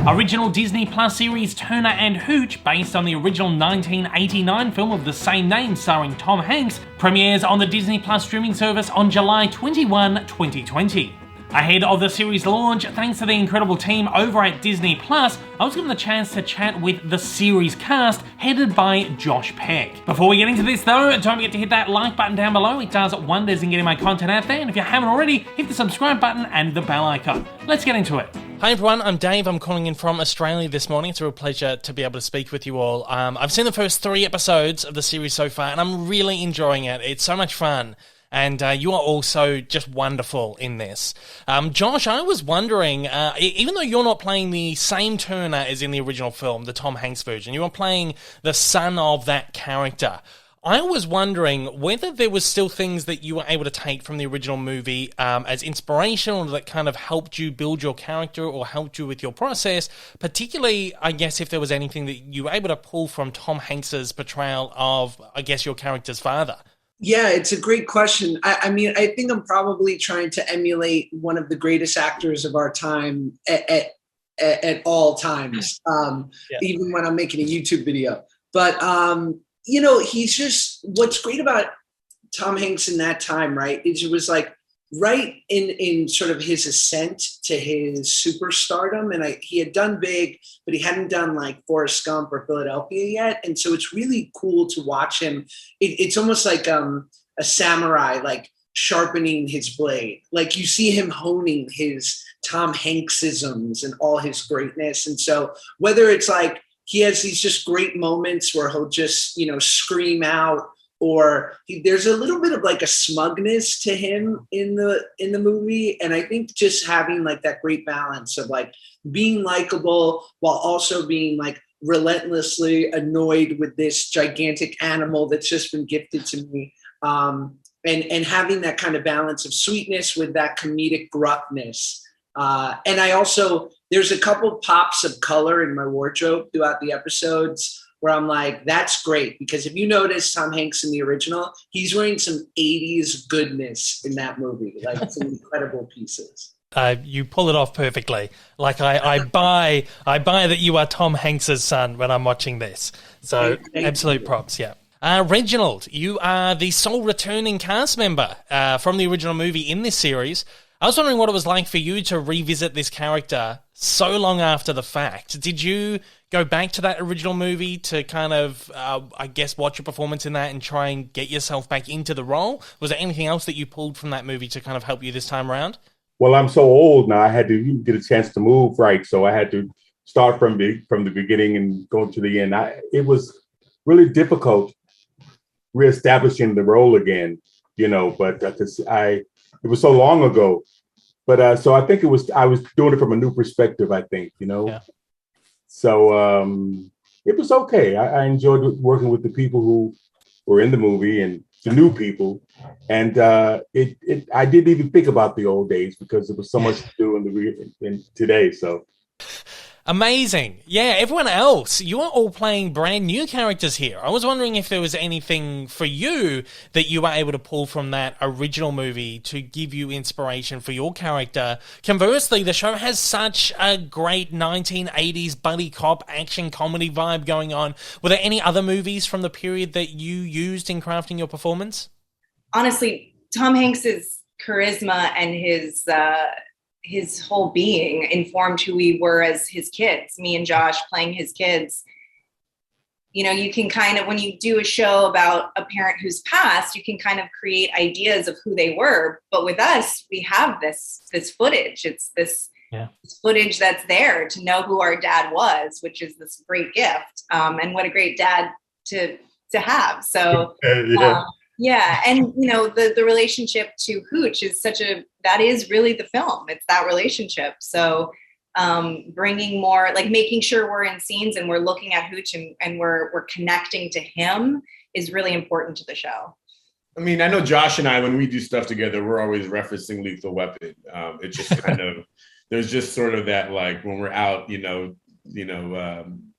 Original Disney Plus series Turner and Hooch, based on the original 1989 film of the same name starring Tom Hanks, premieres on the Disney Plus streaming service on July 21, 2020. Ahead of the series launch, thanks to the incredible team over at Disney Plus, I was given the chance to chat with the series cast, headed by Josh Peck. Before we get into this though, don't forget to hit that like button down below. It does wonders in getting my content out there, and if you haven't already, hit the subscribe button and the bell icon. Let's get into it. Hi everyone, I'm Dave. I'm calling in from Australia this morning. It's a real pleasure to be able to speak with you all. I've seen the first 3 episodes of the series so far, and I'm really enjoying it. It's so much fun. And you are also just wonderful in this. Josh, I was wondering, even though you're not playing the same Turner as in the original film, the Tom Hanks version, you are playing the son of that character. I was wondering whether there was still things that you were able to take from the original movie as inspirational that kind of helped you build your character or helped you with your process, particularly, I guess, if there was anything that you were able to pull from Tom Hanks's portrayal of, I guess, your character's father. Yeah, it's a great question. I mean, I think I'm probably trying to emulate one of the greatest actors of our time at all times, even when I'm making a YouTube video. But, you know, he's just, what's great about Tom Hanks in that time, right, is it was like right in sort of his ascent to his superstardom. And he had done big, but he hadn't done like Forrest Gump or Philadelphia yet. And so it's really cool to watch him. It's almost like a samurai, like sharpening his blade. Like you see him honing his Tom Hanksisms and all his greatness. And so whether it's like he has these just great moments where he'll just, you know, scream out, or there's a little bit of like a smugness to him in the movie. And I think just having like that great balance of like being likable while also being like relentlessly annoyed with this gigantic animal that's just been gifted to me. And having that kind of balance of sweetness with that comedic gruffness. And I also, there's a couple pops of color in my wardrobe throughout the episodes where I'm like, that's great. Because if you notice Tom Hanks in the original, he's wearing some 80s goodness in that movie, like some incredible pieces. You pull it off perfectly. Like I buy that you are Tom Hanks's son when I'm watching this. So absolute props, yeah. Reginald, you are the sole returning cast member from the original movie in this series. I was wondering what it was like for you to revisit this character so long after the fact. Did you go back to that original movie to kind of, I guess, watch your performance in that and try and get yourself back into the role? Was there anything else that you pulled from that movie to kind of help you this time around? Well, I'm so old now, I had to get a chance to move, right? So I had to start from the beginning and go to the end. It was really difficult reestablishing the role again, you know, but it was so long ago. But so I think I was doing it from a new perspective, I think, you know. Yeah. So it was okay. I enjoyed working with the people who were in the movie and the new people. And I didn't even think about the old days because there was so much to do in today. So amazing. Yeah, everyone else, you are all playing brand new characters here. I was wondering if there was anything for you that you were able to pull from that original movie to give you inspiration for your character. Conversely, the show has such a great 1980s buddy cop action comedy vibe going on. Were there any other movies from the period that you used in crafting your performance? Honestly, Tom Hanks's charisma and his whole being informed who we were as his kids, me and Josh playing his kids. You know, you can kind of, when you do a show about a parent who's passed, you can kind of create ideas of who they were. But with us, we have this footage. It's this footage that's there to know who our dad was, which is this great gift. And what a great dad to have. So, yeah. And, you know, the relationship to Hooch is that is really the film. It's that relationship. So bringing more, like making sure we're in scenes and we're looking at Hooch and we're connecting to him is really important to the show. I mean, I know Josh and I, when we do stuff together, we're always referencing Lethal Weapon. It's just kind of, there's just sort of that, like when we're out,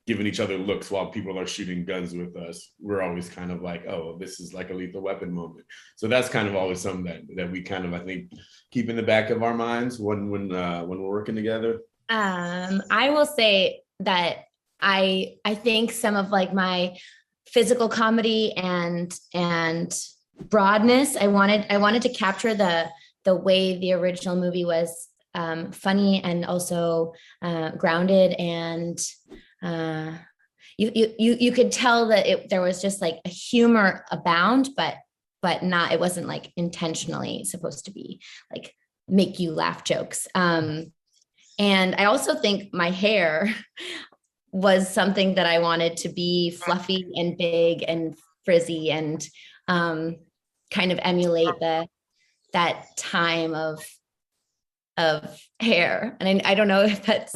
giving each other looks while people are shooting guns with us, we're always kind of like, oh, this is like a Lethal Weapon moment. So that's kind of always something that we kind of, I think, keep in the back of our minds when we're working together. I will say that I think some of like my physical comedy and broadness, I wanted to capture the way the original movie was funny and also grounded, and you could tell that there was just like a humor abound, but not, it wasn't like intentionally supposed to be like make you laugh jokes. And I also think my hair was something that I wanted to be fluffy and big and frizzy and kind of emulate that time of hair. And I don't know if that's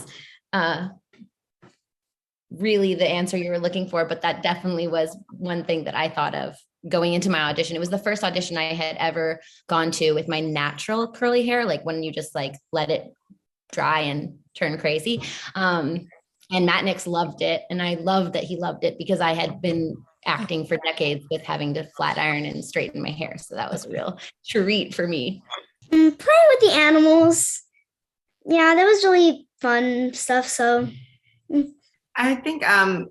really the answer you were looking for, but that definitely was one thing that I thought of going into my audition. It was the first audition I had ever gone to with my natural curly hair, like when you just like let it dry and turn crazy. And Matt Nix loved it. And I loved that he loved it because I had been acting for decades with having to flat iron and straighten my hair. So that was a real treat for me. Playing with the animals. Yeah, that was really fun stuff. So I think, I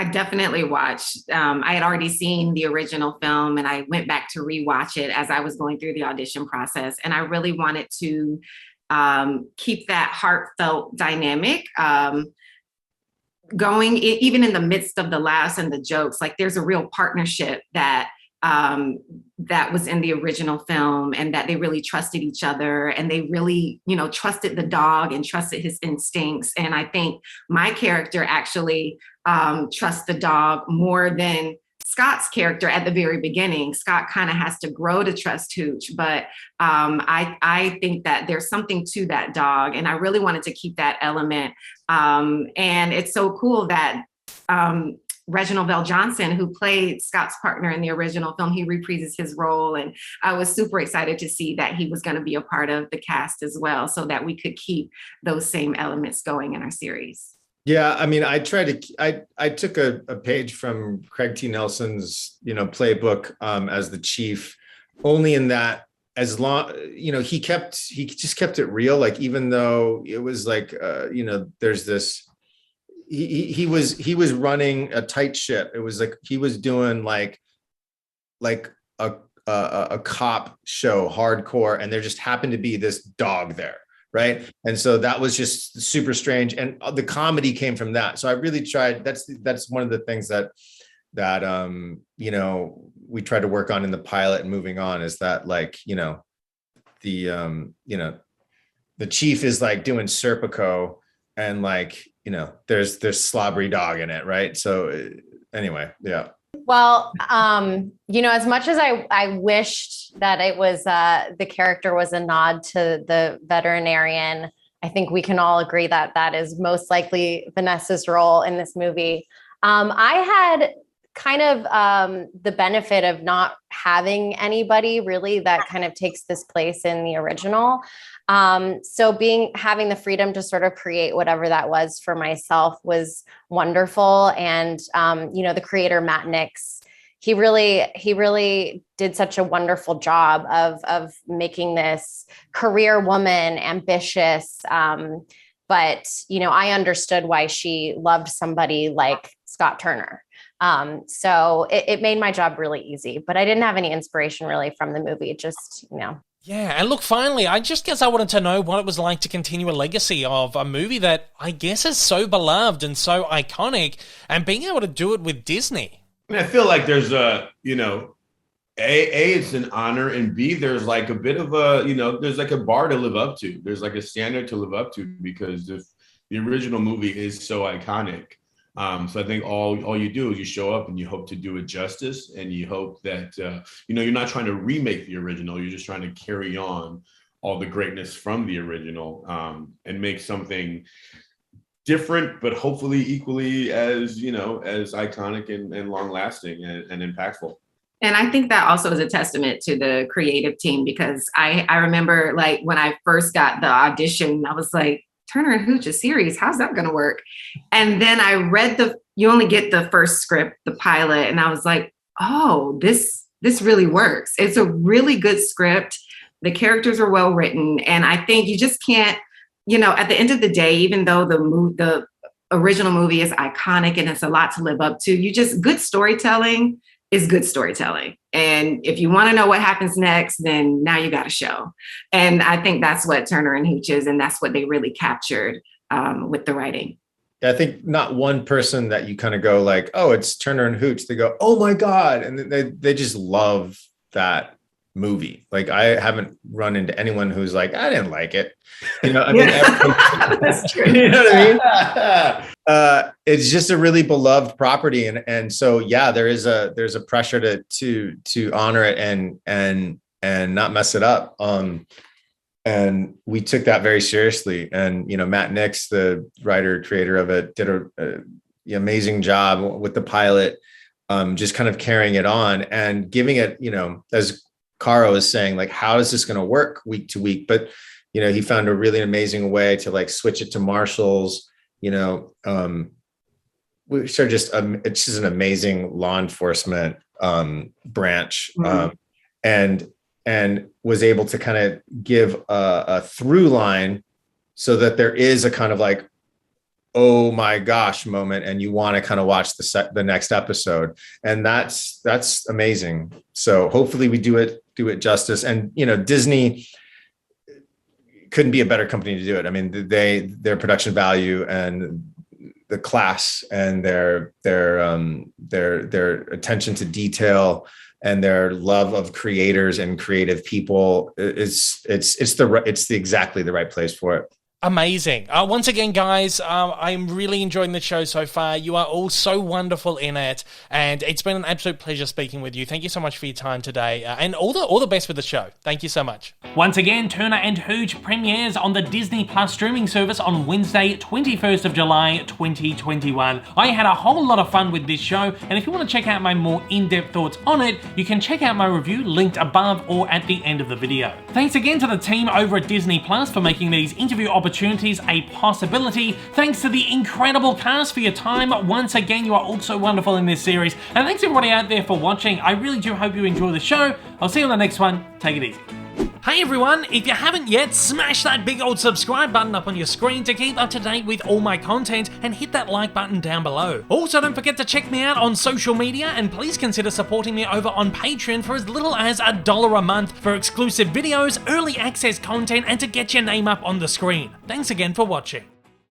definitely watched. I had already seen the original film and I went back to rewatch it as I was going through the audition process. And I really wanted to keep that heartfelt dynamic going, even in the midst of the laughs and the jokes. Like there's a real partnership that was in the original film, and that they really trusted each other, and they really, trusted the dog and trusted his instincts. And I think my character actually trusts the dog more than Scott's character at the very beginning. Scott kind of has to grow to trust Hooch, but I think that there's something to that dog, and I really wanted to keep that element. And it's so cool that Reginald VelJohnson, who played Scott's partner in the original film, he reprises his role. And I was super excited to see that he was going to be a part of the cast as well, so that we could keep those same elements going in our series. Yeah, I mean, I took a page from Craig T. Nelson's, playbook as the chief, only in that as long, he just kept it real. Like, even though it was like, there's this, he was running a tight ship. It was like he was doing like a cop show, hardcore, and there just happened to be this dog there, right? And so that was just super strange, and the comedy came from that. So I really tried. That's one of the things that we tried to work on in the pilot and moving on, is that the chief is like doing Serpico, and there's slobbery dog in it, right? So anyway, yeah. Well, as much as I wished that it was the character was a nod to the veterinarian, I think we can all agree that that is most likely Vanessa's role in this movie. I had kind of the benefit of not having anybody really that kind of takes this place in the original. So having the freedom to sort of create whatever that was for myself was wonderful. And, the creator, Matt Nix, he really did such a wonderful job of making this career woman ambitious. But, I understood why she loved somebody like Scott Turner. So it made my job really easy, but I didn't have any inspiration really from the movie. Just, Yeah, and look, finally, I just guess I wanted to know what it was like to continue a legacy of a movie that I guess is so beloved and so iconic, and being able to do it with Disney. I mean, I feel like there's A, it's an honor, and B, there's like a bit of there's like a bar to live up to. There's like a standard to live up to, because if the original movie is so iconic. So I think all you do is you show up and you hope to do it justice, and you hope that, you're not trying to remake the original. You're just trying to carry on all the greatness from the original, and make something different, but hopefully equally as iconic and long lasting and impactful. And I think that also is a testament to the creative team, because I remember like when I first got the audition, I was like, Turner and Hooch, a series, how's that going to work? And then I read you only get the first script, the pilot, and I was like, oh, this really works. It's a really good script. The characters are well written. And I think you just can't you know, at the end of the day, even though the original movie is iconic and it's a lot to live up to, good storytelling is good storytelling. And if you want to know what happens next, then now you got a show. And I think that's what Turner and Hooch is, and that's what they really captured with the writing. I think not one person that you kind of go like, oh, it's Turner and Hooch. They go, oh my God. And they just love that movie. Like, I haven't run into anyone who's like, I didn't like it. You know, I mean, that's true. You know what I mean? It's just a really beloved property. And so, yeah, there's a pressure to honor it and not mess it up. And we took that very seriously. And, you know, Matt Nix, the writer, creator of it, did an amazing job with the pilot, just kind of carrying it on and giving it, you know, as Carra was saying, like, how is this going to work week to week? But, you know, he found a really amazing way to like switch it to Marshals, you know, which are just, it's just an amazing law enforcement branch. And was able to kind of give a through line so that there is a kind of like, oh my gosh moment, and you want to kind of watch the next episode. And that's amazing. So hopefully we do it justice. And, you know, Disney couldn't be a better company to do it. I mean, their production value and the class and their attention to detail and their love of creators and creative people, it's exactly the right place for it. Amazing. Once again, guys, I'm really enjoying the show so far. You are all so wonderful in it, and it's been an absolute pleasure speaking with you. Thank you so much for your time today, and all the best with the show. Thank you so much. Once again, Turner and Hooch premieres on the Disney Plus streaming service on Wednesday, 21st of July, 2021. I had a whole lot of fun with this show, and if you want to check out my more in-depth thoughts on it, you can check out my review linked above or at the end of the video. Thanks again to the team over at Disney Plus for making these interview opportunities a possibility. Thanks to the incredible cast for your time. Once again, you are all so wonderful in this series. And thanks everybody out there for watching. I really do hope you enjoy the show. I'll see you on the next one. Take it easy. Hey everyone, if you haven't yet, smash that big old subscribe button up on your screen to keep up to date with all my content, and hit that like button down below. Also, don't forget to check me out on social media, and please consider supporting me over on Patreon for as little as $1 a month for exclusive videos, early access content, and to get your name up on the screen. Thanks again for watching.